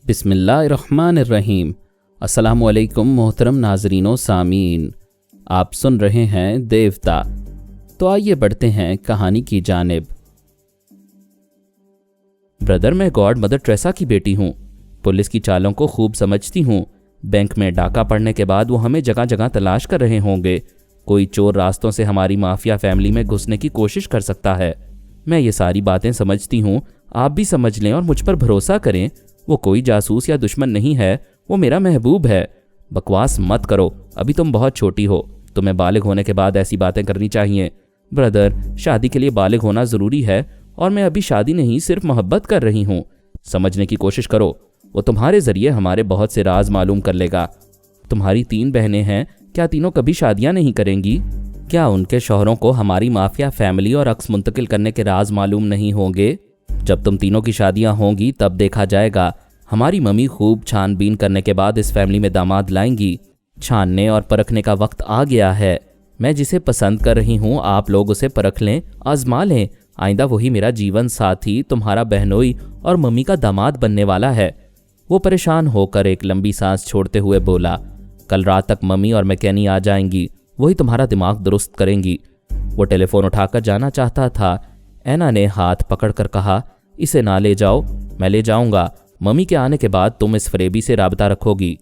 बिस्मिल्लाहिर्रहमानिर्रहीम। अस्सलामुअलैकुम मोहतरम नाजरीनों सामीन, आप सुन रहे हैं देवता। तो आइए बढ़ते हैं कहानी की जानिब। ब्रदर, मैं गॉड मदर ट्रेसा की बेटी हूँ। पुलिस की चालों को खूब समझती हूँ। बैंक में डाका पड़ने के बाद वो हमें जगह जगह तलाश कर रहे होंगे। कोई चोर रास्तों से हमारी माफिया फैमिली में घुसने की कोशिश कर सकता है। मैं ये सारी बातें समझती हूँ, आप भी समझ लें और मुझ पर भरोसा करें। वो कोई जासूस या दुश्मन नहीं है, वो मेरा महबूब है। बकवास मत करो, अभी तुम बहुत छोटी हो। तुम्हें बालिग होने के बाद ऐसी बातें करनी चाहिए। ब्रदर, शादी के लिए बालिग होना ज़रूरी है और मैं अभी शादी नहीं, सिर्फ मोहब्बत कर रही हूँ। समझने की कोशिश करो, वो तुम्हारे ज़रिए हमारे बहुत से राज मालूम कर लेगा। तुम्हारी 3 बहनें हैं, क्या तीनों कभी शादियाँ नहीं करेंगी? क्या उनके शौहरों को हमारी माफिया फैमिली और अक्स मुंतकिल करने के राज मालूम नहीं होंगे? जब तुम तीनों की शादियां होंगी तब देखा जाएगा। हमारी मम्मी खूब छानबीन करने के बाद इस फैमिली में दामाद लाएंगी। छानने और परखने का वक्त आ गया है। मैं जिसे पसंद कर रही हूँ आप लोग उसे परख लें, आजमा लें। आइंदा वही मेरा जीवन साथी, तुम्हारा बहनोई और मम्मी का दामाद बनने वाला है। वो परेशान होकर एक लंबी सांस छोड़ते हुए बोला, कल रात तक मम्मी और मैकेनी आ जाएंगी, वही तुम्हारा दिमाग दुरुस्त करेंगी। वो टेलीफोन उठाकर जाना चाहता था। ऐना ने हाथ पकड़कर कहा, इसे ना ले जाओ, मैं ले जाऊंगा। मम्मी के आने के बाद तुम इस फरेबी से राबता रखोगी।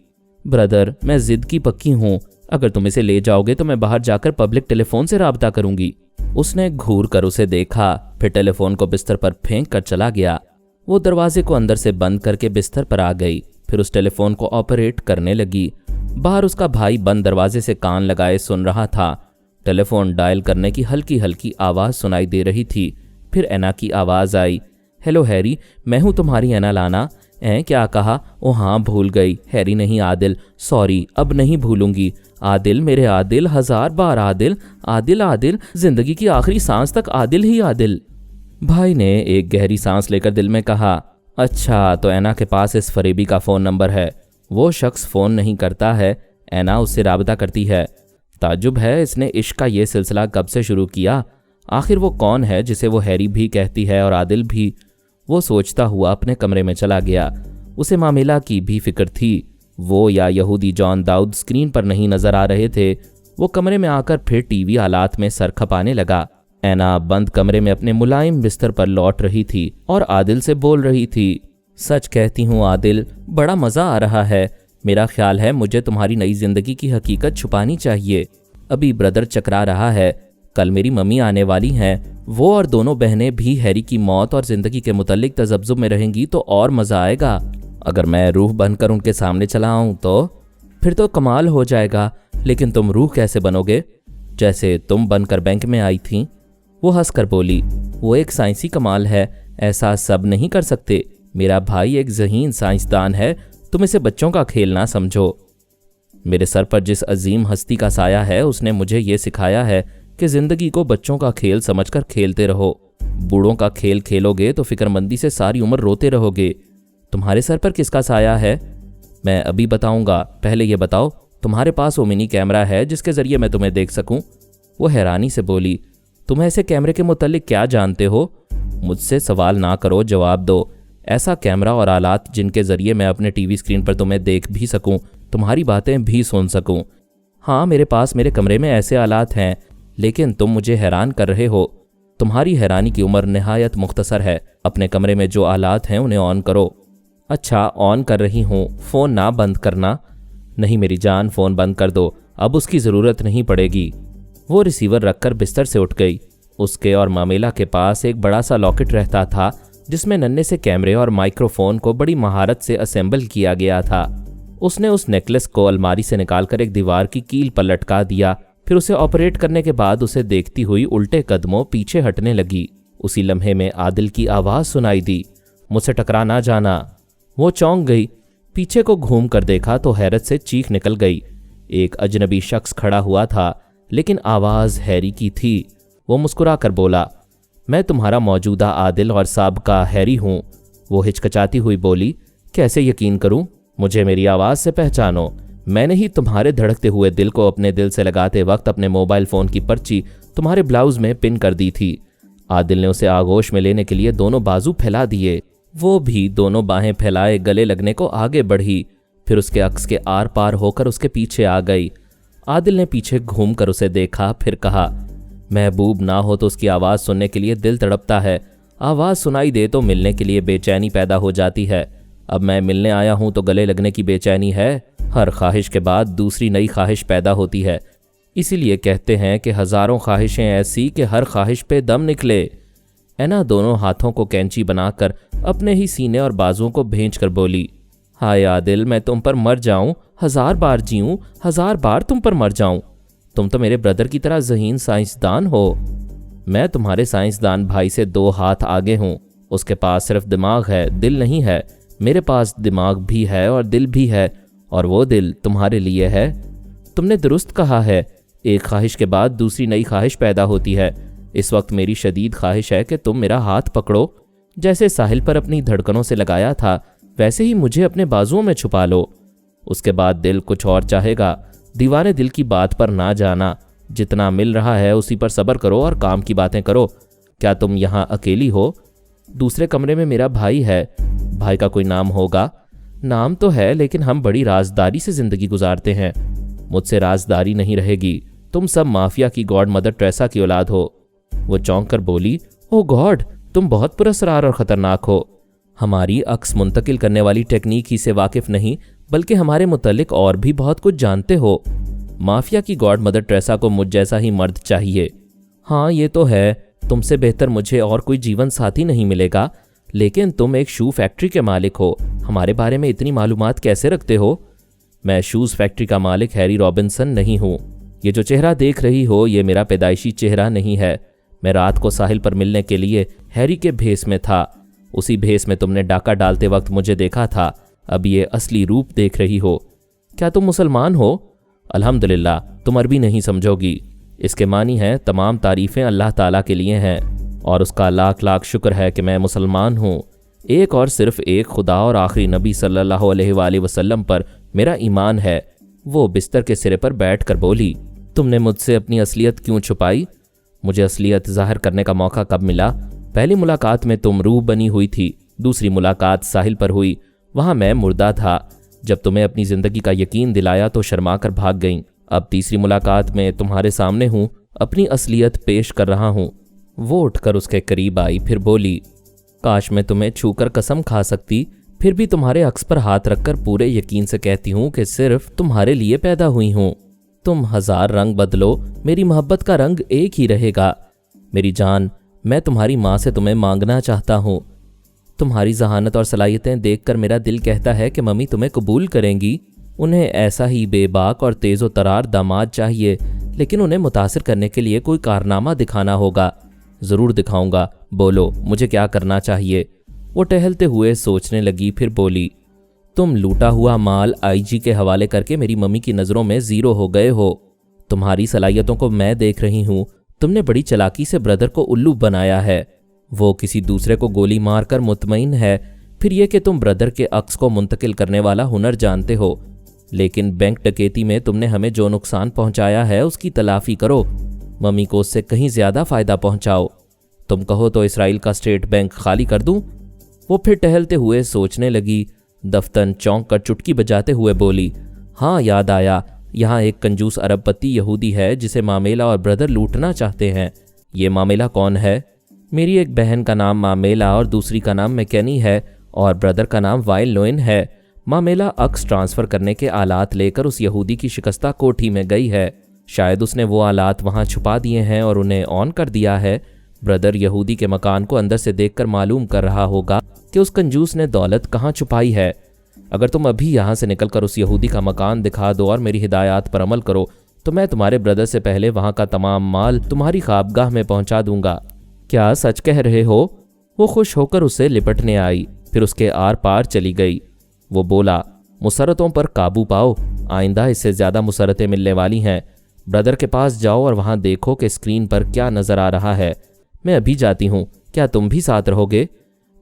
ब्रदर, मैं जिद की पक्की हूँ। अगर तुम इसे ले जाओगे तो मैं बाहर जाकर पब्लिक टेलीफोन से राबता करूंगी। उसने घूर कर उसे देखा, फिर टेलीफोन को बिस्तर पर फेंक कर चला गया। वो दरवाजे को अंदर से बंद करके बिस्तर पर आ गई, फिर उस टेलीफोन को ऑपरेट करने लगी। बाहर उसका भाई बंद दरवाजे से कान लगाए सुन रहा था। टेलीफोन डायल करने की हल्की हल्की आवाज़ सुनाई दे रही थी। फिर ऐना की आवाज़ आई, हेलो हैरी, मैं हूँ तुम्हारी ऐना लाना। क्या कहा? ओ हाँ, भूल गई। हैरी नहीं, आदिल। सॉरी, अब नहीं भूलूंगी। आदिल, मेरे आदिल, 1000 बार आदिल। आदिल आदिल, जिंदगी की आखिरी सांस तक आदिल ही आदिल। भाई ने एक गहरी सांस लेकर दिल में कहा, अच्छा तो ऐना के पास इस फरेबी का फ़ोन नंबर है। वो शख्स फ़ोन नहीं करता है, ऐना उससे राबता करती है। ताज्जुब है, इसने इश्क का ये सिलसिला कब से शुरू किया? आखिर वो कौन है जिसे वो हैरी भी कहती है और आदिल भी? वो सोचता हुआ अपने कमरे में चला गया। उसे मामेला की भी फिक्र थी। वो या यहूदी जॉन दाऊद स्क्रीन पर नहीं नजर आ रहे थे। वो कमरे में आकर फिर टीवी हालात में सर खपाने लगा। ऐना बंद कमरे में अपने मुलायम बिस्तर पर लौट रही थी और आदिल से बोल रही थी, सच कहती हूँ आदिल, बड़ा मज़ा आ रहा है। मेरा ख्याल है मुझे तुम्हारी नई जिंदगी की हकीकत छुपानी चाहिए। अभी ब्रदर चकरा रहा है, कल मेरी मम्मी आने वाली हैं। वो और दोनों बहनें भी हैरी की मौत और ज़िंदगी के मुतल्लिक तजब्जुब में रहेंगी तो और मज़ा आएगा। अगर मैं रूह बनकर उनके सामने चला आऊँ तो फिर तो कमाल हो जाएगा। लेकिन तुम रूह कैसे बनोगे? जैसे तुम बनकर बैंक में आई थी। वो हंसकर बोली, वो एक साइंसी कमाल है, ऐसा सब नहीं कर सकते। मेरा भाई एक ज़हीन साइंसदान है, तुम इसे बच्चों का खेल ना समझो। मेरे सर पर जिस अजीम हस्ती का साया है उसने मुझे ये सिखाया है कि ज़िंदगी को बच्चों का खेल समझकर खेलते रहो। बूढ़ों का खेल खेलोगे तो फिक्रमंदी से सारी उम्र रोते रहोगे। तुम्हारे सर पर किसका साया है? मैं अभी बताऊंगा, पहले ये बताओ, तुम्हारे पास वो मिनी कैमरा है जिसके ज़रिए मैं तुम्हें देख सकूं? वो हैरानी से बोली, तुम ऐसे कैमरे के मुतल्लिक क्या जानते हो? मुझसे सवाल ना करो, जवाब दो। ऐसा कैमरा और आलात जिनके ज़रिए मैं अपने टीवी स्क्रीन पर तुम्हें देख भी सकूं, तुम्हारी बातें भी सुन सकूं। हाँ, मेरे पास मेरे कमरे में ऐसे आलात हैं, लेकिन तुम मुझे हैरान कर रहे हो। तुम्हारी हैरानी की उम्र निहायत मुख्तसर है। अपने कमरे में जो आलात हैं उन्हें ऑन करो। अच्छा, ऑन कर रही हूँ, फ़ोन ना बंद करना। नहीं मेरी जान, फ़ोन बंद कर दो, अब उसकी ज़रूरत नहीं पड़ेगी। वो रिसीवर रखकर बिस्तर से उठ गई। उसके और मामेला के पास एक बड़ा सा लॉकेट रहता था जिसमें नन्हे से कैमरे और माइक्रोफोन को बड़ी महारत से असेंबल किया गया था। उसने उस नेकलेस को अलमारी से निकालकर एक दीवार की कील पर लटका दिया। फिर उसे ऑपरेट करने के बाद उसे देखती हुई उल्टे कदमों पीछे हटने लगी। उसी लम्हे में आदिल की आवाज़ सुनाई दी, मुझसे टकरा ना जाना। वो चौंक गई, पीछे को घूम कर देखा तो हैरत से चीख निकल गई। एक अजनबी शख्स खड़ा हुआ था, लेकिन आवाज़ हैरी की थी। वो मुस्कुरा कर बोला, मैं तुम्हारा मौजूदा आदिल और साबका हैरी हूँ। वो हिचकिचाती हुई बोली, कैसे यकीन करूँ? मुझे मेरी आवाज़ से पहचानो। मैंने ही तुम्हारे धड़कते हुए दिल को अपने दिल से लगाते वक्त अपने मोबाइल फ़ोन की पर्ची तुम्हारे ब्लाउज में पिन कर दी थी। आदिल ने उसे आगोश में लेने के लिए दोनों बाजू फैला दिए। वो भी दोनों बाहें फैलाए गले लगने को आगे बढ़ी, फिर उसके अक्स के आर पार होकर उसके पीछे आ गई। आदिल ने पीछे घूमकर उसे देखा, फिर कहा, महबूब ना हो तो उसकी आवाज़ सुनने के लिए दिल तड़पता है, आवाज़ सुनाई दे तो मिलने के लिए बेचैनी पैदा हो जाती है। अब मैं मिलने आया हूं तो गले लगने की बेचैनी है। हर ख्वाहिश के बाद दूसरी नई ख्वाहिश पैदा होती है। इसीलिए कहते हैं कि हज़ारों ख्वाहिशें ऐसी कि हर ख्वाहिश पे दम निकले। ऐना दोनों हाथों को कैंची बनाकर अपने ही सीने और बाजुओं को भेंच कर बोली, हाय आदिल, मैं तुम पर मर जाऊं, 1000 बार जीऊं, 1000 बार तुम पर मर जाऊं। तुम तो मेरे ब्रदर की तरह ज़हीन साइंसदान हो। मैं तुम्हारे साइंसदान भाई से 2 हाथ आगे हूं। उसके पास सिर्फ दिमाग है, दिल नहीं है। मेरे पास दिमाग भी है और दिल भी है, और वो दिल तुम्हारे लिए है। तुमने दुरुस्त कहा है, एक ख्वाहिश के बाद दूसरी नई ख्वाहिश पैदा होती है। इस वक्त मेरी शदीद ख्वाहिश है कि तुम मेरा हाथ पकड़ो। जैसे साहिल पर अपनी धड़कनों से लगाया था, वैसे ही मुझे अपने बाजुओं में छुपा लो। उसके बाद दिल कुछ और चाहेगा। दीवाने दिल की बात पर ना जाना। जितना मिल रहा है उसी पर सब्र करो और काम की बातें करो। क्या तुम यहाँ अकेली हो? दूसरे कमरे में मेरा भाई है। भाई का कोई नाम होगा? नाम तो है, लेकिन हम बड़ी राजदारी से जिंदगी गुजारते हैं। मुझसे राजदारी नहीं रहेगी। तुम सब माफिया की गॉड मदर ट्रेसा की औलाद हो। वो चौंक कर बोली, ओ गॉड, तुम बहुत पुरस्कार और खतरनाक हो। हमारी अक्स मुंतकिल करने वाली टेक्निक ही से वाकिफ नहीं, बल्कि हमारे मुतल्लिक और भी बहुत कुछ जानते हो। माफिया की गॉड मदर ट्रेसा को मुझ जैसा ही मर्द चाहिए। हाँ, ये तो है, तुमसे बेहतर मुझे और कोई जीवन साथी नहीं मिलेगा। लेकिन तुम एक शू फैक्ट्री के मालिक हो, हमारे बारे में इतनी मालूमात कैसे रखते हो? मैं शूज़ फैक्ट्री का मालिक हैरी रॉबिन्सन नहीं हूँ। ये जो चेहरा देख रही हो, ये मेरा पैदाइशी चेहरा नहीं है। मैं रात को साहिल पर मिलने के लिए हैरी के भेस में था। उसी भेस में तुमने डाका डालते वक्त मुझे देखा था। अब ये असली रूप देख रही हो। क्या तुम मुसलमान हो? अल्हम्दुलिल्लाह, तुम अरबी नहीं समझोगी। इसके मानी है, तमाम तारीफ़ें अल्लाह ताला के लिए हैं और उसका लाख लाख शुक्र है कि मैं मुसलमान हूँ। एक और सिर्फ एक खुदा और आखिरी नबी सल्लल्लाहु अलैहि वसल्लम पर मेरा ईमान है। वो बिस्तर के सिरे पर बैठ कर बोली, तुमने मुझसे अपनी असलियत क्यों छुपाई? मुझे असलियत जाहिर करने का मौका कब मिला? पहली मुलाकात में तुम रूह बनी हुई थी। दूसरी मुलाकात साहिल पर हुई, वहाँ मैं मुर्दा था। जब तुम्हें अपनी ज़िंदगी का यकीन दिलाया तो शर्मा कर भाग गईं। अब तीसरी मुलाकात में तुम्हारे सामने हूँ, अपनी असलियत पेश कर रहा हूँ। वो उठकर उसके करीब आई, फिर बोली, काश मैं तुम्हें छूकर कसम खा सकती, फिर भी तुम्हारे अक्स पर हाथ रखकर पूरे यकीन से कहती हूँ कि सिर्फ तुम्हारे लिए पैदा हुई हूँ। तुम 1000 रंग बदलो, मेरी मोहब्बत का रंग एक ही रहेगा। मेरी जान, मैं तुम्हारी माँ से तुम्हें मांगना चाहता हूँ। तुम्हारी जहानत और सलाहियतें देखकर मेरा दिल कहता है कि मम्मी तुम्हें कबूल करेंगी। उन्हें ऐसा ही बेबाक और तेज़ो तरार दामाद चाहिए, लेकिन उन्हें मुतासिर करने के लिए कोई कारनामा दिखाना होगा। ज़रूर दिखाऊंगा, बोलो मुझे क्या करना चाहिए? वो टहलते हुए सोचने लगी, फिर बोली, तुम लूटा हुआ माल आईजी के हवाले करके मेरी मम्मी की नज़रों में ज़ीरो हो गए हो। तुम्हारी सलाहियतों को मैं देख रही हूँ। तुमने बड़ी चालाकी से ब्रदर को उल्लू बनाया है। वो किसी दूसरे को गोली मारकर मुतमईन है। फिर यह कि तुम ब्रदर के अक्स को मुंतकिल करने वाला हुनर जानते हो। लेकिन बैंक डकैती में तुमने हमें जो नुकसान पहुंचाया है उसकी तलाफी करो। मम्मी को उससे कहीं ज़्यादा फ़ायदा पहुंचाओ। तुम कहो तो इसराइल का स्टेट बैंक खाली कर दूं? वो फिर टहलते हुए सोचने लगी। दफ्तन चौंक कर चुटकी बजाते हुए बोली, हाँ याद आया, यहाँ एक कंजूस अरबपति यहूदी है जिसे मामेला और ब्रदर लूटना चाहते हैं। ये मामेला कौन है? मेरी एक बहन का नाम मामेला और दूसरी का नाम मैकेनी है और ब्रदर का नाम वाइल लोइन है। मामेला अक्स ट्रांसफ़र करने के आलात लेकर उस यहूदी की शिकस्ता कोठी में गई है। शायद उसने वो आलात वहाँ छुपा दिए हैं और उन्हें ऑन कर दिया है। ब्रदर यहूदी के मकान को अंदर से देखकर मालूम कर रहा होगा कि उस कंजूस ने दौलत कहाँ छुपाई है। अगर तुम अभी यहाँ से निकलकर उस यहूदी का मकान दिखा दो और मेरी हिदायत पर अमल करो तो मैं तुम्हारे ब्रदर से पहले वहाँ का तमाम माल तुम्हारी ख्वाबगाह में पहुँचा दूंगा। क्या सच कह रहे हो? वो खुश होकर उसे लिपटने आई, फिर उसके आर पार चली गई। वो बोला, मुसरतों पर काबू पाओ, आइंदा इससे ज़्यादा मुसरतें मिलने वाली हैं। ब्रदर के पास जाओ और वहाँ देखो कि स्क्रीन पर क्या नज़र आ रहा है। मैं अभी जाती हूँ, क्या तुम भी साथ रहोगे?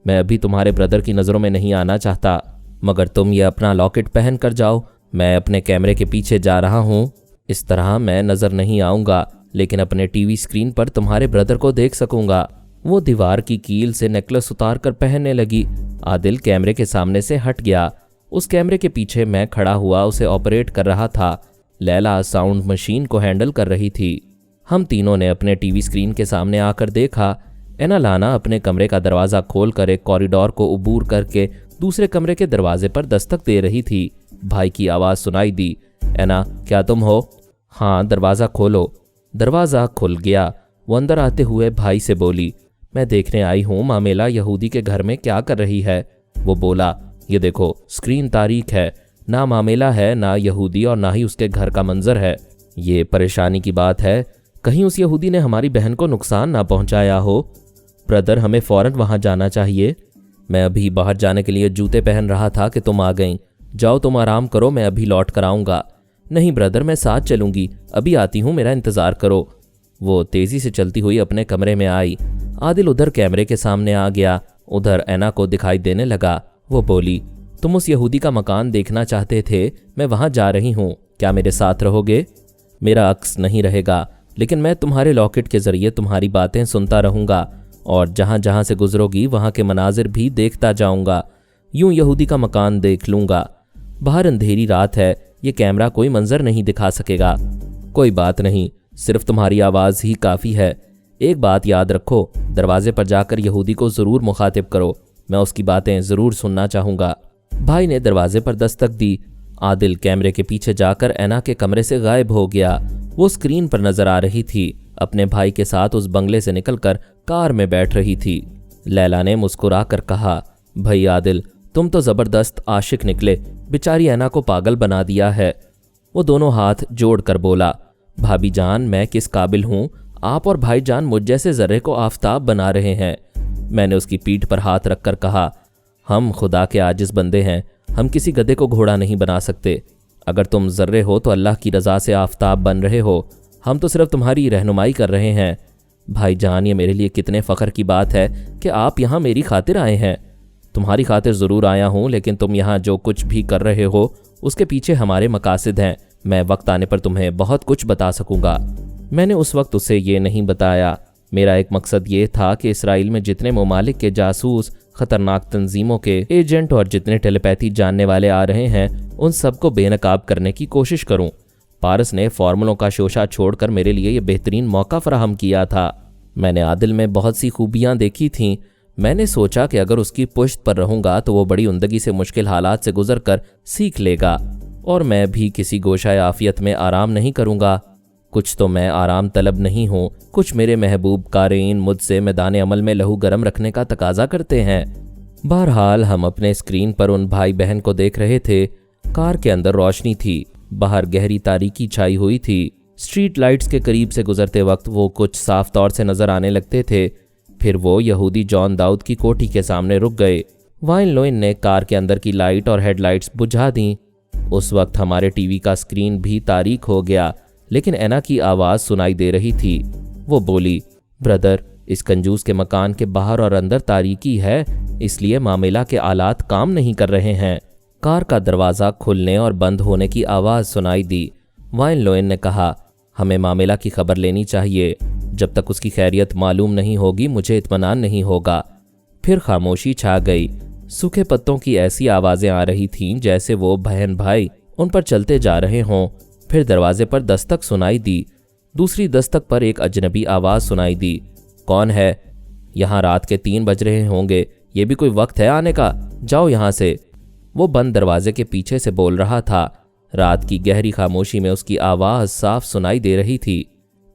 मैं अभी तुम्हारे ब्रदर की नज़रों में नहीं आना चाहता, मगर तुम ये अपना लॉकेट पहन कर जाओ। मैं अपने कैमरे के पीछे जा रहा हूँ। इस तरह मैं नज़र नहीं आऊँगा, लेकिन अपने टीवी स्क्रीन पर तुम्हारे ब्रदर को देख सकूँगा। वो दीवार की कील से नेकलेस उतार कर पहनने लगी। आदिल कैमरे के सामने से हट गया। उस कैमरे के पीछे मैं खड़ा हुआ उसे ऑपरेट कर रहा था। लैला साउंड मशीन को हैंडल कर रही थी। हम तीनों ने अपने टीवी स्क्रीन के सामने आकर देखा। एना लाना अपने कमरे का दरवाज़ा खोलकर एक कॉरिडोर को उबूर करके दूसरे कमरे के दरवाजे पर दस्तक दे रही थी। भाई की आवाज़ सुनाई दी, एना क्या तुम हो? हाँ, दरवाज़ा खोलो। दरवाज़ा खुल गया। वो अंदर आते हुए भाई से बोली, मैं देखने आई हूँ मामेला यहूदी के घर में क्या कर रही है। वो बोला, ये देखो स्क्रीन तारीख है, ना मामेला है, ना यहूदी और ना ही उसके घर का मंजर है। ये परेशानी की बात है, कहीं उस यहूदी ने हमारी बहन को नुकसान ना पहुंचाया हो। ब्रदर, हमें फ़ौरन वहां जाना चाहिए। मैं अभी बाहर जाने के लिए जूते पहन रहा था कि तुम आ गईं। जाओ तुम आराम करो, मैं अभी लौट कर आऊँगा। नहीं ब्रदर, मैं साथ चलूँगी, अभी आती हूँ, मेरा इंतज़ार करो। वो तेज़ी से चलती हुई अपने कमरे में आई। आदिल उधर कैमरे के सामने आ गया। उधर एना को दिखाई देने लगा। वो बोली, तुम उस यहूदी का मकान देखना चाहते थे, मैं वहाँ जा रही हूँ, क्या मेरे साथ रहोगे? मेरा अक्स नहीं रहेगा, लेकिन मैं तुम्हारे लॉकेट के ज़रिए तुम्हारी बातें सुनता रहूँगा और जहाँ जहाँ से गुजरोगी वहाँ के मनाजिर भी देखता जाऊँगा। यूं यहूदी का मकान देख लूँगा। बाहर अंधेरी रात है, ये कैमरा कोई मंजर नहीं दिखा सकेगा। कोई बात नहीं, सिर्फ तुम्हारी आवाज़ ही काफ़ी है। एक बात याद रखो, दरवाजे पर जाकर यहूदी को ज़रूर मुखातिब करो, मैं उसकी बातें ज़रूर सुनना चाहूँगा। भाई ने दरवाजे पर दस्तक दी। आदिल कैमरे के पीछे जाकर एना के कमरे से गायब हो गया। वो स्क्रीन पर नजर आ रही थी। अपने भाई के साथ उस बंगले से निकलकर कार में बैठ रही थी। लैला ने मुस्कुरा कर कहा, भाई आदिल, तुम तो ज़बरदस्त आशिक निकले, बेचारी एना को पागल बना दिया है। वो दोनों हाथ जोड़कर बोला, भाभी जान, मैं किस काबिल हूँ, आप और भाईजान मुझ जैसे जर्रे को आफताब बना रहे हैं। मैंने उसकी पीठ पर हाथ रखकर कहा, हम खुदा के आजिज बंदे हैं, हम किसी गधे को घोड़ा नहीं बना सकते। अगर तुम जर्रे हो तो अल्लाह की रज़ा से आफताब बन रहे हो, हम तो सिर्फ तुम्हारी रहनुमाई कर रहे हैं। भाईजान, ये मेरे लिए कितने फ़ख्र की बात है कि आप यहाँ मेरी खातिर आए हैं। तुम्हारी खातिर ज़रूर आया हूँ, लेकिन तुम यहाँ जो कुछ भी कर रहे हो उसके पीछे हमारे मकासद हैं। मैं वक्त आने पर तुम्हें बहुत कुछ बता सकूँगा। मैंने उस वक्त उसे ये नहीं बताया। मेरा एक मकसद ये था कि इसराइल में जितने ममालिक के जासूस, ख़तरनाक तंजीमों के एजेंट और जितने टेलीपैथी जानने वाले आ रहे हैं, उन सबको बेनकाब करने की कोशिश करूं। पारस ने फॉर्मूलों का शोशा छोड़कर मेरे लिए ये बेहतरीन मौका फराहम किया था। मैंने आदिल में बहुत सी खूबियां देखी थीं। मैंने सोचा कि अगर उसकी पुश्त पर रहूंगा तो वो बड़ी उमदगी से मुश्किल हालात से गुजर कर सीख लेगा और मैं भी किसी गोशाए आफियत में आराम नहीं करूंगा। कुछ तो मैं आराम तलब नहीं हूँ, कुछ मेरे महबूब कारीन मुझसे मैदान अमल में लहू गरम रखने का तकाजा करते हैं। बहरहाल हम अपने स्क्रीन पर उन भाई बहन को देख रहे थे। कार के अंदर रोशनी थी, बाहर गहरी तारीकी छाई हुई थी। स्ट्रीट लाइट्स के करीब से गुजरते वक्त वो कुछ साफ तौर से नजर आने लगते थे। फिर वो यहूदी जॉन दाऊद की कोठी के सामने रुक गए। वाइन लोइन ने कार के अंदर की लाइट और हेडलाइट्स बुझा दी। उस वक्त हमारे टीवी का स्क्रीन भी तारीक हो गया, लेकिन एना की आवाज़ सुनाई दे रही थी। वो बोली, ब्रदर, इस कंजूस के मकान के बाहर और अंदर तारीकी है, इसलिए मामेला के आलात काम नहीं कर रहे हैं। कार का दरवाज़ा खुलने और बंद होने की आवाज़ सुनाई दी। वाइन लोइन ने कहा, हमें मामेला की खबर लेनी चाहिए। जब तक उसकी खैरियत मालूम नहीं होगी मुझे इत्मीनान नहीं होगा। फिर खामोशी छा गई। सूखे पत्तों की ऐसी आवाज़ें आ रही थीं जैसे वो बहन भाई उन पर चलते जा रहे हों। फिर दरवाजे पर दस्तक सुनाई दी। दूसरी दस्तक पर एक अजनबी आवाज़ सुनाई दी, कौन है? यहाँ रात के 3 बज रहे होंगे, ये भी कोई वक्त है आने का? जाओ यहाँ से। वो बंद दरवाजे के पीछे से बोल रहा था। रात की गहरी खामोशी में उसकी आवाज़ साफ सुनाई दे रही थी।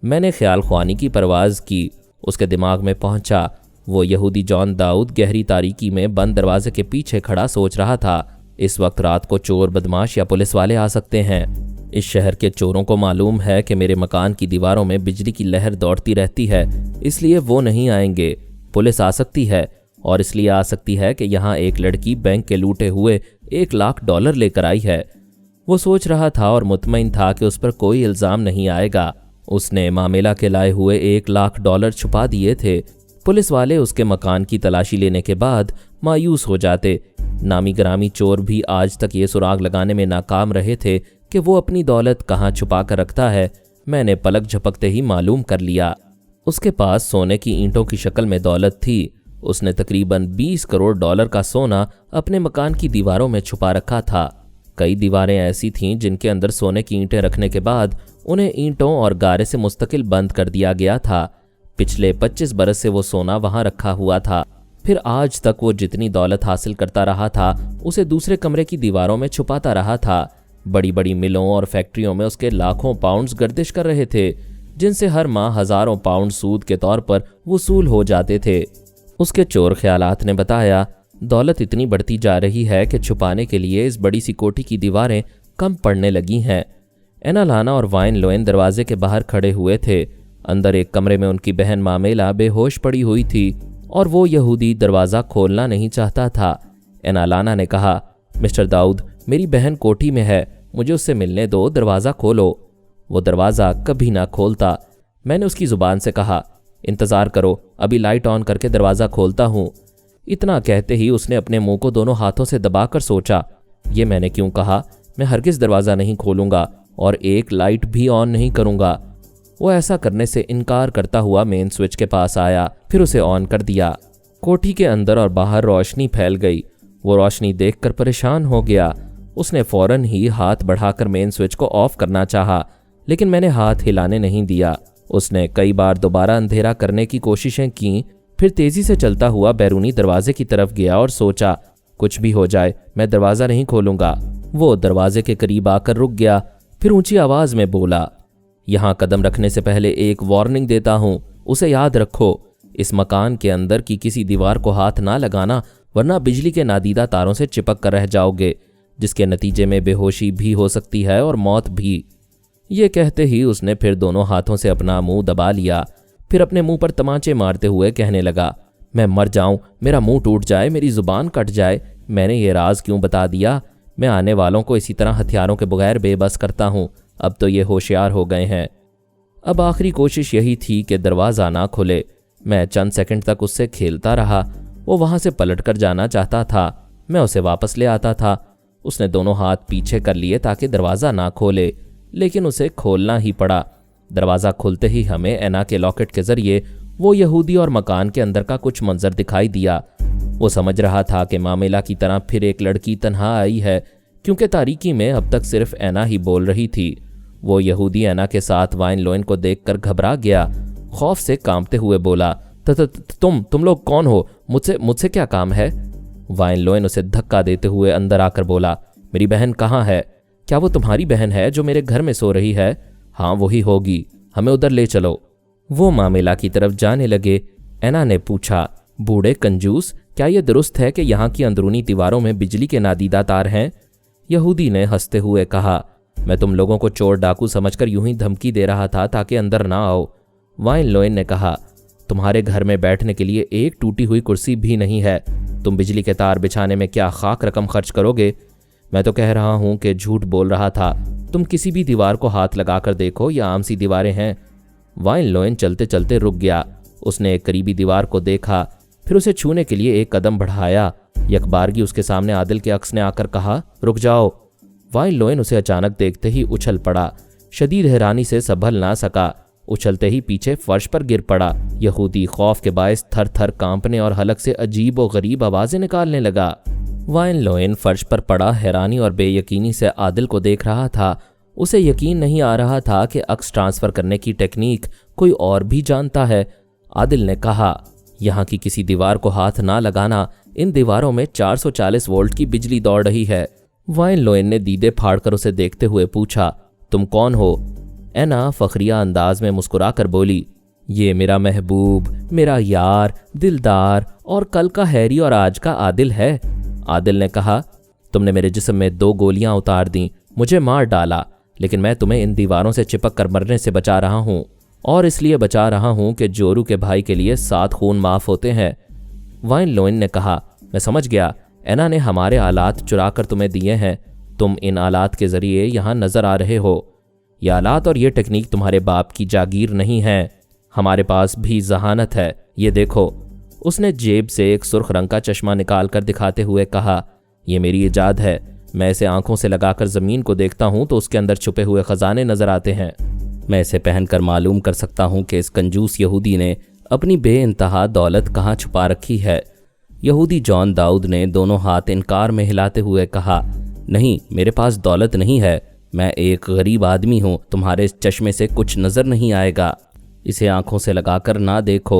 मैंने ख्याल ख्वानी की परवाज़ की। उसके दिमाग में पहुंचा। वो यहूदी जॉन दाऊद गहरी तारीकी में बंद दरवाजे के पीछे खड़ा सोच रहा था। इस वक्त रात को चोर, बदमाश या पुलिस वाले आ सकते हैं। इस शहर के चोरों को मालूम है कि मेरे मकान की दीवारों में बिजली की लहर दौड़ती रहती है, इसलिए वो नहीं आएंगे। पुलिस आ सकती है और इसलिए आ सकती है कि यहाँ एक लड़की बैंक के लूटे हुए $1 लाख लेकर आई है। वो सोच रहा था और मुतमईन था कि उस पर कोई इल्ज़ाम नहीं आएगा। उसने मामेला के लाए हुए $1 लाख छुपा दिए थे। पुलिस वाले उसके मकान की तलाशी लेने के बाद मायूस हो जाते। नामी ग्रामी चोर भी आज तक ये सुराग लगाने में नाकाम रहे थे कि वो अपनी दौलत कहाँ छुपा कर रखता है। मैंने पलक झपकते ही मालूम कर लिया। उसके पास सोने की ईंटों की शक्ल में दौलत थी। उसने तकरीबन 20 करोड़ डॉलर का सोना अपने मकान की दीवारों में छुपा रखा था। कई दीवारें ऐसी थीं जिनके अंदर सोने की ईंटें रखने के बाद उन्हें ईंटों और गारे से मुस्तकिल बंद कर दिया गया था। पिछले 25 बरस से वो सोना वहां रखा हुआ था। फिर आज तक वो जितनी दौलत हासिल करता रहा था उसे दूसरे कमरे की दीवारों में छुपाता रहा था। बड़ी बड़ी मिलों और फैक्ट्रियों में उसके लाखों पाउंड्स गर्दिश कर रहे थे, जिनसे हर माह हजारों पाउंड सूद के तौर पर वसूल हो जाते थे। उसके चोर ख्यालात ने बताया, दौलत इतनी बढ़ती जा रही है कि छुपाने के लिए इस बड़ी सी कोठी की दीवारें कम पड़ने लगी हैं। एना लाना और वाइन लोएन दरवाजे के बाहर खड़े हुए थे। अंदर एक कमरे में उनकी बहन मामेला बेहोश पड़ी हुई थी और वो यहूदी दरवाज़ा खोलना नहीं चाहता था। एना लाना ने कहा, मिस्टर दाऊद, मेरी बहन कोठी में है, मुझे उससे मिलने दो, दरवाज़ा खोलो। वो दरवाज़ा कभी ना खोलता। मैंने उसकी ज़ुबान से कहा, इंतज़ार करो, अभी लाइट ऑन करके दरवाज़ा खोलता हूँ। इतना कहते ही उसने अपने मुंह को दोनों हाथों से दबाकर सोचा, ये मैंने क्यों कहा? मैं हरगिज़ दरवाज़ा नहीं खोलूँगा और एक लाइट भी ऑन नहीं करूँगा। वो ऐसा करने से इनकार करता हुआ मेन स्विच के पास आया, फिर उसे ऑन कर दिया। कोठी के अंदर और बाहर रोशनी फैल गई। वो रोशनी देखकर परेशान हो गया। उसने फौरन ही हाथ बढ़ाकर मेन स्विच को ऑफ करना चाहा, लेकिन मैंने हाथ हिलाने नहीं दिया। उसने कई बार दोबारा अंधेरा करने की कोशिशें की, फिर तेजी से चलता हुआ बैरूनी दरवाजे की तरफ गया और सोचा, कुछ भी हो जाए मैं दरवाज़ा नहीं खोलूंगा। वो दरवाजे के करीब आकर रुक गया, फिर ऊंची आवाज़ में बोला, यहाँ कदम रखने से पहले एक वार्निंग देता हूँ, उसे याद रखो। इस मकान के अंदर की किसी दीवार को हाथ ना लगाना, वरना बिजली के नादीदा तारों से चिपक कर रह जाओगे, जिसके नतीजे में बेहोशी भी हो सकती है और मौत भी। ये कहते ही उसने फिर दोनों हाथों से अपना मुंह दबा लिया, फिर अपने मुंह पर तमाचे मारते हुए कहने लगा, मैं मर जाऊं, मेरा मुंह टूट जाए, मेरी जुबान कट जाए, मैंने ये राज क्यों बता दिया? मैं आने वालों को इसी तरह हथियारों के बगैर बेबस करता हूँ। अब तो ये होशियार हो गए हैं। अब आखिरी कोशिश यही थी कि दरवाज़ा ना खुले। मैं चंद सेकंड तक उससे खेलता रहा। वो वहाँ से पलट कर जाना चाहता था, मैं उसे वापस ले आता था। उसने दोनों हाथ पीछे कर लिए ताकि दरवाज़ा ना खोले, लेकिन उसे खोलना ही पड़ा। दरवाज़ा खुलते ही हमें एना के लॉकेट के जरिए वो यहूदी और मकान के अंदर का कुछ मंजर दिखाई दिया। वो समझ रहा था कि मामेला की तरह फिर एक लड़की तन्हा आई है, क्योंकि तारीकी में अब तक सिर्फ एना ही बोल रही थी। वो यहूदी एना के साथ वाइन लोएन को देखकर घबरा गया, खौफ से कांपते हुए बोला, तुम लोग कौन हो? मुझसे क्या काम है? वाइन लोएन उसे धक्का देते हुए अंदर आकर बोला, मेरी बहन कहाँ है? क्या वो तुम्हारी बहन है जो मेरे घर में सो रही है? हाँ वही होगी, हमें उधर ले चलो। वो मामेला की तरफ जाने लगे। एना ने पूछा, बूढ़े कंजूस, क्या यह दुरुस्त है कि यहाँ की अंदरूनी दीवारों में बिजली के नादीदा तार हैं? यहूदी ने हंसते हुए कहा, मैं तुम लोगों को चोर डाकू समझकर यूं ही धमकी दे रहा था ताकि अंदर ना आओ। वाइन लोएन ने कहा, तुम्हारे घर में बैठने के लिए एक टूटी हुई कुर्सी भी नहीं है। तुम बिजली के तार बिछाने में क्या खाक रकम खर्च करोगे? मैं तो कह रहा हूं कि झूठ बोल रहा था। तुम किसी भी दीवार को हाथ लगाकर देखो, या आम सी दीवारें हैं। वाइन लोएन चलते चलते रुक गया। उसने एक करीबी दीवार को देखा, फिर उसे छूने के लिए एक कदम बढ़ाया। यकबारगी उसके सामने आदिल के अक्स ने आकर कहा, रुक जाओ। वाइन लोएन उसे अचानक देखते ही उछल पड़ा। शदीद हैरानी से संभल ना सका, उछलते ही पीछे फर्श पर गिर पड़ा। यहूदी खौफ के बायस थर थर कांपने और हलक से अजीब और गरीब आवाजें निकालने लगा। वाइन लोएन फर्श पर पड़ा हैरानी और बेयकीनी से आदिल को देख रहा था। उसे यकीन नहीं आ रहा था कि अक्स ट्रांसफर करने की टेक्निक कोई और भी जानता है। आदिल ने कहा, यहाँ की किसी दीवार को हाथ ना लगाना, इन दीवारों में 440 वोल्ट की बिजली दौड़ रही है। वाइन लोएन ने दीदे फाड़कर उसे देखते हुए पूछा, तुम कौन हो? एना फखरिया अंदाज में मुस्कुराकर बोली, ये मेरा महबूब, मेरा यार, दिलदार और कल का हैरी और आज का आदिल है। आदिल ने कहा, तुमने मेरे जिस्म में 2 गोलियां उतार दी, मुझे मार डाला, लेकिन मैं तुम्हें इन दीवारों से चिपक कर मरने से बचा रहा हूँ, और इसलिए बचा रहा हूँ कि जोरू के भाई के लिए 7 खून माफ होते हैं। वाइन लोएन ने कहा, मैं समझ गया, एना ने हमारे आलात चुरा कर तुम्हें दिए हैं। तुम इन आलात के जरिए यहाँ नजर आ रहे हो। ये आलात और ये टेक्निक तुम्हारे बाप की जागीर नहीं है, हमारे पास भी जहानत है। ये देखो। उसने जेब से एक सुर्ख रंग का चश्मा निकाल कर दिखाते हुए कहा, यह मेरी इजाद है। मैं इसे आंखों से लगाकर जमीन को देखता हूं तो उसके अंदर छुपे हुए खजाने नजर आते हैं। मैं इसे पहनकर मालूम कर सकता हूँ कि इस कंजूस यहूदी ने अपनी बेइंतहा दौलत कहाँ छुपा रखी है। यहूदी जॉन दाऊद ने दोनों हाथ इनकार में हिलाते हुए कहा, नहीं, मेरे पास दौलत नहीं है। मैं एक गरीब आदमी हूँ। तुम्हारे इस चश्मे से कुछ नज़र नहीं आएगा। इसे आंखों से लगाकर ना देखो।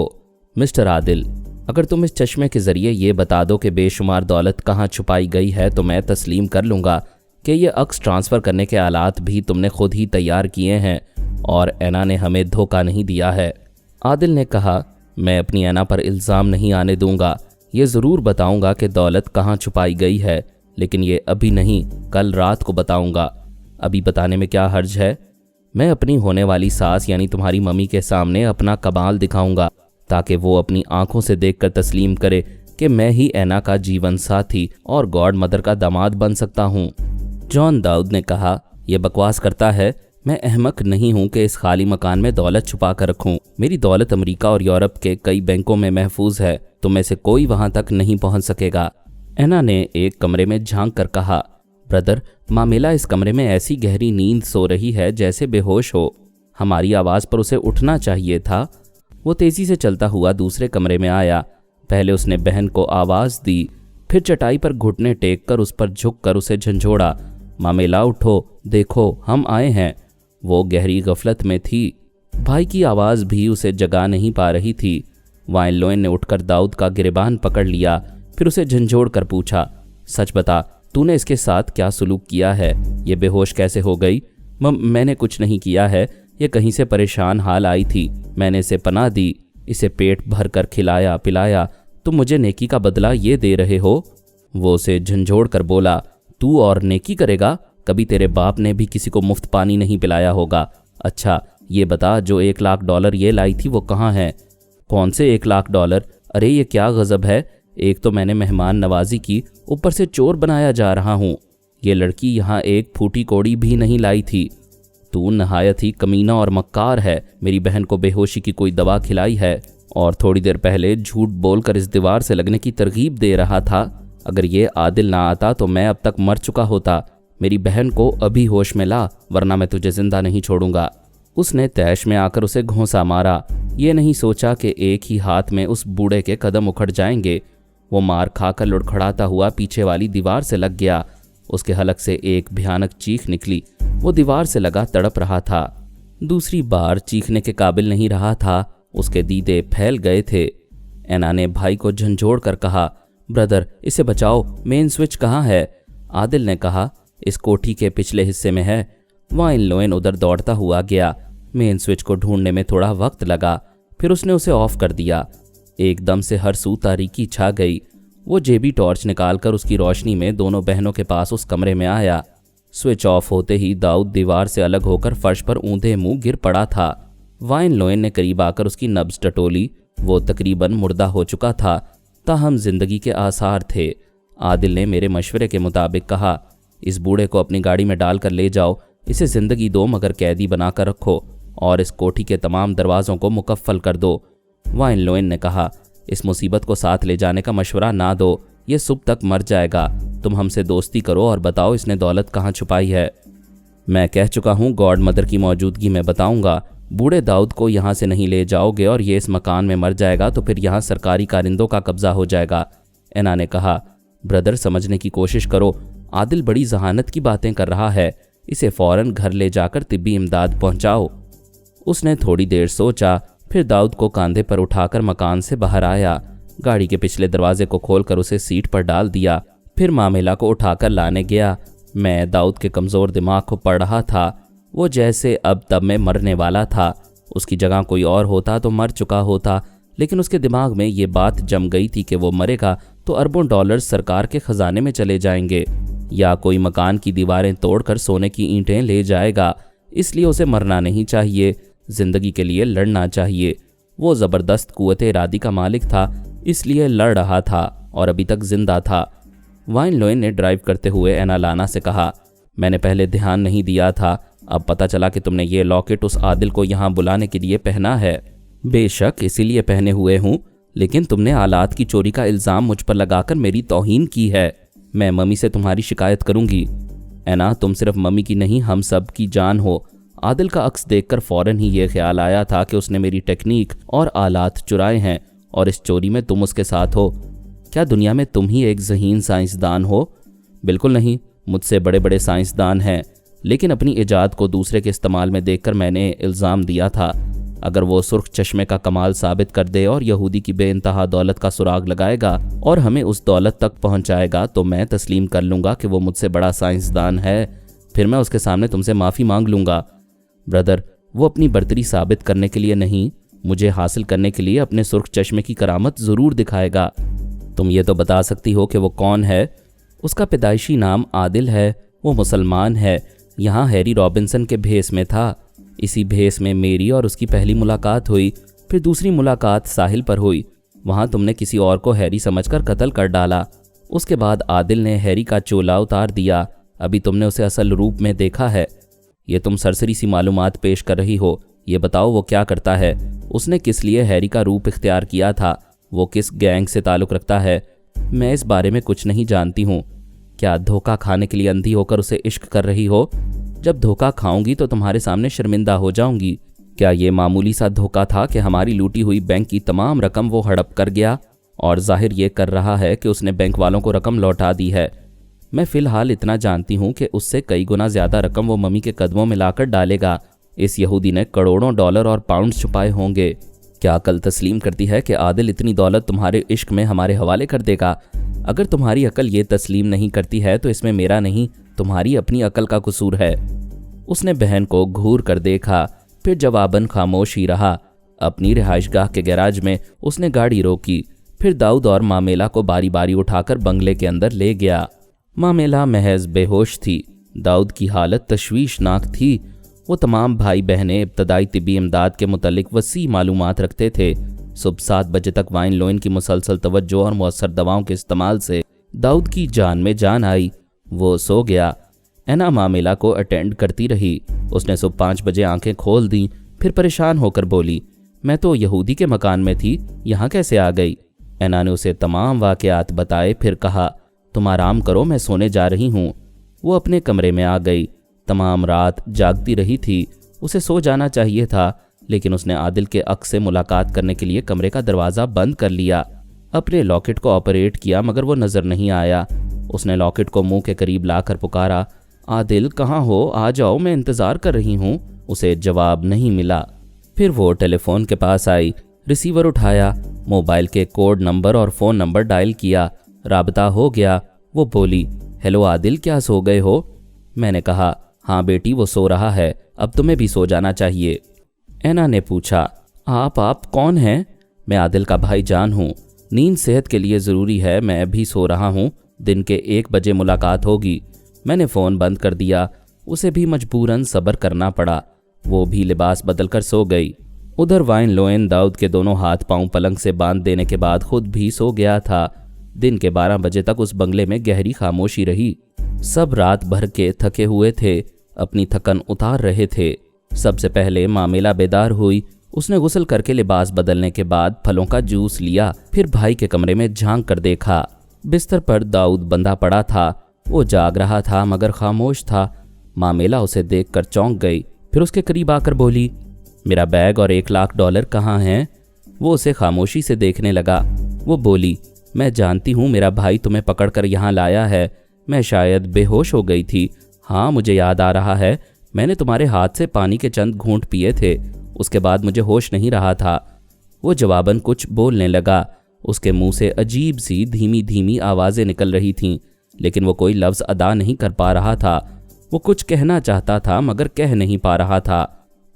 मिस्टर आदिल, अगर तुम इस चश्मे के ज़रिए ये बता दो कि बेशुमार दौलत कहाँ छुपाई गई है तो मैं तस्लीम कर लूँगा कि ये अक्स ट्रांसफ़र करने के आलात भी तुमने खुद ही तैयार किए हैं और ऐना ने हमें धोखा नहीं दिया है। आदिल ने कहा, मैं अपनी ऐना पर इल्ज़ाम नहीं आने दूंगा। ये ज़रूर बताऊंगा कि दौलत कहाँ छुपाई गई है, लेकिन ये अभी नहीं, कल रात को बताऊंगा। अभी बताने में क्या हर्ज है? मैं अपनी होने वाली सास यानी तुम्हारी मम्मी के सामने अपना कमाल दिखाऊंगा ताकि वो अपनी आंखों से देखकर तस्लीम करे कि मैं ही ऐना का जीवन साथी और गॉड मदर का दामाद बन सकता हूँ। जॉन दाऊद ने कहा, यह बकवास करता है। मैं अहमक नहीं हूं कि इस खाली मकान में दौलत छुपा कर रखूं। मेरी दौलत अमेरिका और यूरोप के कई बैंकों में महफूज है। तुम में से कोई वहां तक नहीं पहुंच सकेगा। ऐना ने एक कमरे में झांक कर कहा, ब्रदर, मामेला इस कमरे में ऐसी गहरी नींद सो रही है जैसे बेहोश हो। हमारी आवाज़ पर उसे उठना चाहिए था। वो तेज़ी से चलता हुआ दूसरे कमरे में आया। पहले उसने बहन को आवाज़ दी, फिर चटाई पर घुटने टेक कर उस पर झुक कर उसे झंझोड़ा। मामेला, उठो, देखो, हम आए हैं। वो गहरी गफलत में थी। भाई की आवाज़ भी उसे जगा नहीं पा रही थी। वाइन लोइन ने उठकर दाऊद का गिरबान पकड़ लिया, फिर उसे झंझोड़ कर पूछा, सच बता, तूने इसके साथ क्या सुलूक किया है? ये बेहोश कैसे हो गई? मैंने कुछ नहीं किया है। ये कहीं से परेशान हाल आई थी। मैंने इसे पनाह दी, इसे पेट भर कर खिलाया पिलाया। तुम मुझे नेकी का बदला ये दे रहे हो? वो उसे झंझोड़ कर बोला, तू और नेकी करेगा? कभी तेरे बाप ने भी किसी को मुफ्त पानी नहीं पिलाया होगा। अच्छा ये बता, जो $1,00,000 ये लाई थी वो कहाँ है? कौन से $1,00,000? अरे ये क्या गज़ब है। एक तो मैंने मेहमान नवाजी की, ऊपर से चोर बनाया जा रहा हूँ। ये लड़की यहाँ एक फूटी कौड़ी भी नहीं लाई थी। तू नहायत ही कमीना और मक्कार है। मेरी बहन को बेहोशी की कोई दवा खिलाई है और थोड़ी देर पहले झूठ बोलकर इस दीवार से लगने की तरगीब दे रहा था। अगर ये आदिल ना आता तो मैं अब तक मर चुका होता। मेरी बहन को अभी होश में ला, वरना मैं तुझे जिंदा नहीं छोड़ूंगा। उसने तैश में आकर उसे घोंसा मारा। ये नहीं सोचा कि एक ही हाथ में उस बूढ़े के कदम उखड़ जाएंगे। वो मार खाकर लुढ़खड़ाता हुआ पीछे वाली दीवार से लग गया। उसके हलक से एक भयानक चीख निकली। वो दीवार से लगा तड़प रहा था। दूसरी बार चीखने के काबिल नहीं रहा था। उसके दीदे फैल गए थे। ऐना ने भाई को झंझोड़ कर कहा, ब्रदर, इसे बचाओ। मेन स्विच कहाँ है? आदिल ने कहा, इस कोठी के पिछले हिस्से में है। वाइन लोइन उधर दौड़ता हुआ गया। मेन स्विच को ढूंढने में थोड़ा वक्त लगा, फिर उसने उसे ऑफ कर दिया। एकदम से हर सू तारीकी छा गई। वो जेबी टॉर्च निकालकर उसकी रोशनी में दोनों बहनों के पास उस कमरे में आया। स्विच ऑफ होते ही दाऊद दीवार से अलग होकर फर्श पर ऊंधे मुंह गिर पड़ा था। वाइन लोइन ने करीब आकर उसकी नब्ज टटोली। वो तकरीबन मुर्दा हो चुका था, ताहम जिंदगी के आसार थे। आदिल ने मेरे मशवरे के मुताबिक कहा, इस बूढ़े को अपनी गाड़ी में डालकर ले जाओ। इसे जिंदगी दो मगर कैदी बनाकर रखो और इस कोठी के तमाम दरवाज़ों को मुकफ्फल कर दो। वाइन लोइन ने कहा, इस मुसीबत को साथ ले जाने का मशवरा ना दो। ये सुबह तक मर जाएगा। तुम हमसे दोस्ती करो और बताओ इसने दौलत कहाँ छुपाई है। मैं कह चुका हूँ, गॉड मदर की मौजूदगी में बताऊँगा। बूढ़े दाऊद को यहाँ से नहीं ले जाओगे और ये इस मकान में मर जाएगा तो फिर यहाँ सरकारी कारिंदों का कब्जा हो जाएगा। ऐना ने कहा, ब्रदर, समझने की कोशिश करो। आदिल बड़ी जहानत की बातें कर रहा है। इसे फ़ौरन घर ले जाकर तिब्बी इमदाद पहुँचाओ। उसने थोड़ी देर सोचा, फिर दाऊद को कंधे पर उठाकर मकान से बाहर आया। गाड़ी के पिछले दरवाजे को खोलकर उसे सीट पर डाल दिया, फिर मामेला को उठाकर लाने गया। मैं दाऊद के कमज़ोर दिमाग को पढ़ रहा था। वो जैसे अब तब में मरने वाला था। उसकी जगह कोई और होता तो मर चुका होता, लेकिन उसके दिमाग में ये बात जम गई थी कि वो मरेगा तो अरबों डॉलर सरकार के ख़जाने में चले जाएंगे या कोई मकान की दीवारें तोड़कर सोने की ईंटें ले जाएगा। इसलिए उसे मरना नहीं चाहिए, ज़िंदगी के लिए लड़ना चाहिए। वो ज़बरदस्त कुव्वते इरादी का मालिक था, इसलिए लड़ रहा था और अभी तक जिंदा था। वाइन लोइन ने ड्राइव करते हुए ऐना लाना से कहा, मैंने पहले ध्यान नहीं दिया था। अब पता चला कि तुमने ये लॉकेट उस आदिल को यहाँ बुलाने के लिए पहना है। बेशक इसीलिए पहने हुए हूँ, लेकिन तुमने आलात की चोरी का इल्ज़ाम मुझ पर लगाकर मेरी तौहीन की है। मैं मम्मी से तुम्हारी शिकायत करूँगी। ऐना, तुम सिर्फ मम्मी की नहीं, हम सब की जान हो। आदिल का अक्स देखकर फौरन ही ये ख्याल आया था कि उसने मेरी टेक्निक और आलात चुराए हैं और इस चोरी में तुम उसके साथ हो। क्या दुनिया में तुम ही एक ज़हीन साइंसदान हो? बिल्कुल नहीं, मुझसे बड़े बड़े साइंसदान हैं, लेकिन अपनी इजाद को दूसरे के इस्तेमाल में देखकर मैंने इल्ज़ाम दिया था। अगर वो सुर्ख चश्मे का कमाल साबित कर दे और यहूदी की बेइंतहा दौलत का सुराग लगाएगा और हमें उस दौलत तक पहुंचाएगा तो मैं तस्लीम कर लूँगा कि वो मुझसे बड़ा साइंसदान है। फिर मैं उसके सामने तुमसे माफ़ी मांग लूँगा। ब्रदर, वो अपनी बर्तरी साबित करने के लिए नहीं, मुझे हासिल करने के लिए अपने सुर्ख चश्मे की करामत ज़रूर दिखाएगा। तुम ये तो बता सकती हो कि वो कौन है? उसका पैदाइशी नाम आदिल है, वो मुसलमान है, यहाँ हैरी रॉबिन्सन के भेस में था। इसी भेस में मेरी और उसकी पहली मुलाकात हुई, फिर दूसरी मुलाकात साहिल पर हुई। वहाँ तुमने किसी और को हैरी समझकर कत्ल कर डाला। उसके बाद आदिल ने हैरी का चोला उतार दिया। अभी तुमने उसे असल रूप में देखा है। ये तुम सरसरी सी मालूमात पेश कर रही हो। ये बताओ वो क्या करता है? उसने किस लिए हैरी का रूप इख्तियार किया था? वो किस गैंग से ताल्लुक़ रखता है? मैं इस बारे में कुछ नहीं जानती हूँ। क्या धोखा खाने के लिए अंधी होकर उसे इश्क कर रही हो? जब धोखा खाऊंगी तो तुम्हारे सामने शर्मिंदा हो जाऊंगी। क्या ये मामूली सा धोखा था कि हमारी लूटी हुई बैंक की तमाम रकम वो हड़प कर गया और जाहिर ये कर रहा है कि उसने बैंक वालों को रकम लौटा दी है? मैं फ़िलहाल इतना जानती हूँ कि उससे कई गुना ज़्यादा रकम वो मम्मी के कदमों में लाकर डालेगा। इस यहूदी ने करोड़ों डॉलर और पाउंड छुपाए होंगे। क्या अकल तस्लीम करती है कि आदिल इतनी दौलत तुम्हारे इश्क में हमारे हवाले कर देगा? अगर तुम्हारी अकल ये तस्लीम नहीं करती है तो इसमें मेरा नहीं, तुम्हारी अपनी अकल का कसूर है। उसने बहन को घूर कर देखा, फिर जवाबन खामोश ही रहा। अपनी रिहाइशगाह के गैराज में उसने गाड़ी रोकी, फिर दाऊद और मामेला को बारी बारी उठाकर बंगले के अंदर ले गया। मामेला महज बेहोश थी। दाऊद की हालत तशवीशनाक थी। वो तमाम भाई बहनें इब्तदाई तिब्बी इमदाद के मुतल्लिक वसी मालूमात रखते थे। सुबह 7 बजे तक वाइन लोइन की मुसलसल तवज्जो और मुअस्सर दवाओं के इस्तेमाल से दाऊद की जान में जान आई। वो सो गया। एना मामेला को अटेंड करती रही। उसने सुबह 5 बजे आंखें खोल दी, फिर परेशान होकर बोली, मैं तो यहूदी के मकान में थी, यहाँ कैसे आ गई? एना ने उसे तमाम वाक़यात बताए, फिर कहा, तुम आराम करो, मैं सोने जा रही हूँ। वो अपने कमरे में आ गई। तमाम रात जागती रही थी। उसे सो जाना चाहिए था, लेकिन उसने आदिल के अक्स से मुलाकात करने के लिए कमरे का दरवाज़ा बंद कर लिया। अपने लॉकेट को ऑपरेट किया मगर वो नज़र नहीं आया। उसने लॉकेट को मुंह के करीब लाकर पुकारा, आदिल कहाँ हो? आ जाओ, मैं इंतज़ार कर रही हूँ। उसे जवाब नहीं मिला। फिर वो टेलीफोन के पास आई, रिसीवर उठाया, मोबाइल के कोड नंबर और फ़ोन नंबर डायल किया। राबता हो गया। वो बोली, हेलो आदिल, क्या सो गए हो? मैंने कहा, हाँ बेटी, वो सो रहा है, अब तुम्हें भी सो जाना चाहिए। एना ने पूछा, आप कौन हैं? मैं आदिल का भाईजान हूँ। नींद सेहत के लिए ज़रूरी है, मैं भी सो रहा हूँ। दिन के 1 बजे मुलाकात होगी। मैंने फ़ोन बंद कर दिया। उसे भी मजबूरन सब्र करना पड़ा। वो भी लिबास बदल कर सो गई। उधर वाइन लोएन दाऊद के दोनों हाथ पांव पलंग से बांध देने के बाद खुद भी सो गया था। दिन के 12 बजे तक उस बंगले में गहरी खामोशी रही। सब रात भर के थके हुए थे, अपनी थकन उतार रहे थे। सबसे पहले मामेला बेदार हुई। उसने गुस्ल करके लिबास बदलने के बाद फलों का जूस लिया, फिर भाई के कमरे में झांक कर देखा। बिस्तर पर दाऊद बंधा पड़ा था। वो जाग रहा था मगर खामोश था। मामेला उसे देखकर चौंक गई, फिर उसके करीब आकर बोली, मेरा बैग और $1,00,000 कहाँ हैं? वो उसे खामोशी से देखने लगा। वो बोली, मैं जानती हूँ मेरा भाई तुम्हें पकड़कर यहाँ लाया है। मैं शायद बेहोश हो गई थी। हाँ, मुझे याद आ रहा है, मैंने तुम्हारे हाथ से पानी के चंद घूंट पिए थे। उसके बाद मुझे होश नहीं रहा था। वो जवाबन कुछ बोलने लगा। उसके मुंह से अजीब सी धीमी धीमी आवाज़ें निकल रही थीं, लेकिन वो कोई लफ्ज़ अदा नहीं कर पा रहा था। वो कुछ कहना चाहता था मगर कह नहीं पा रहा था।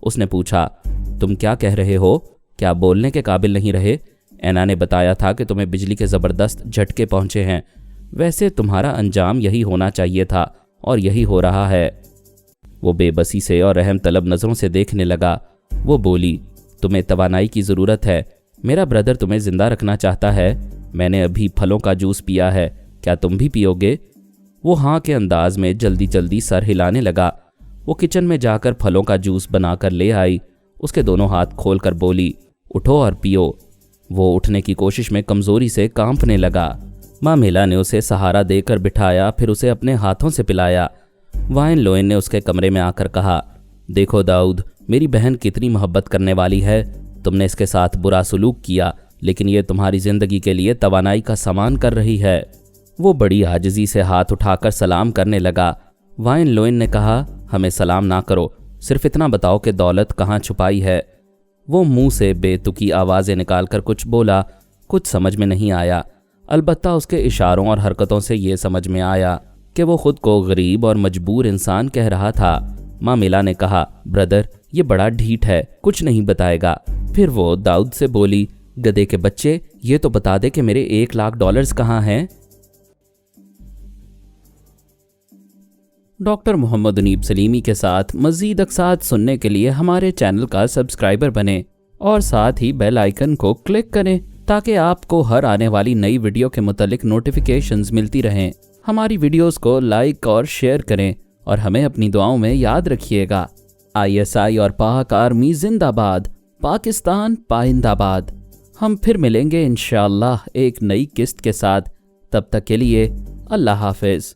उसने पूछा, तुम क्या कह रहे हो? क्या बोलने के काबिल नहीं रहे? एना ने बताया था कि तुम्हें बिजली के ज़बरदस्त झटके पहुँचे हैं। वैसे तुम्हारा अंजाम यही होना चाहिए था और यही हो रहा है। वो बेबसी से और रहम तलब नज़रों से देखने लगा। वो बोली, तुम्हें तवानाई की ज़रूरत है। मेरा ब्रदर तुम्हें ज़िंदा रखना चाहता है। मैंने अभी फलों का जूस पिया है, क्या तुम भी पियोगे? वो हाँ के अंदाज में जल्दी जल्दी सर हिलाने लगा। वो किचन में जाकर फलों का जूस बनाकर ले आई। उसके दोनों हाथ खोलकर बोली, उठो और पियो। वो उठने की कोशिश में कमज़ोरी से कांपने लगा। मामेला ने उसे सहारा देकर बिठाया, फिर उसे अपने हाथों से पिलाया। वाइन लोएन ने उसके कमरे में आकर कहा, देखो दाऊद, मेरी बहन कितनी मोहब्बत करने वाली है। तुमने इसके साथ बुरा सलूक किया, लेकिन ये तुम्हारी ज़िंदगी के लिए तवानाई का सामान कर रही है। वो बड़ी आजिज़ी से हाथ उठाकर सलाम करने लगा। वाइन लोइन ने कहा, हमें सलाम ना करो, सिर्फ इतना बताओ कि दौलत कहाँ छुपाई है। वो मुंह से बेतुकी आवाज़ें निकालकर कुछ बोला। कुछ समझ में नहीं आया, अलबत्ता उसके इशारों और हरकतों से ये समझ में आया कि वो खुद को गरीब और मजबूर इंसान कह रहा था। मामिला ने कहा, ब्रदर, ये बड़ा ढीठ है, कुछ नहीं बताएगा। फिर वो दाऊद से बोली, गधे के बच्चे, ये तो बता दे कि मेरे $1,00,000 कहाँ हैं। डॉक्टर मोहम्मद उनीब सलीमी के साथ मज़ीद अक़सात सुनने के लिए हमारे चैनल का सब्सक्राइबर बनें और साथ ही बेल आइकन को क्लिक करें ताकि आपको हर आने वाली नई वीडियो के मुतालिक नोटिफिकेशंस मिलती रहें। हमारी वीडियोस को लाइक और शेयर करें और हमें अपनी दुआओं में याद रखिएगा। ISI और पाक आर्मी जिंदाबाद, पाकिस्तान पाइंदाबाद। हम फिर मिलेंगे इंशाअल्लाह एक नई किस्त के साथ। तब तक के लिए अल्लाह हाफिज़।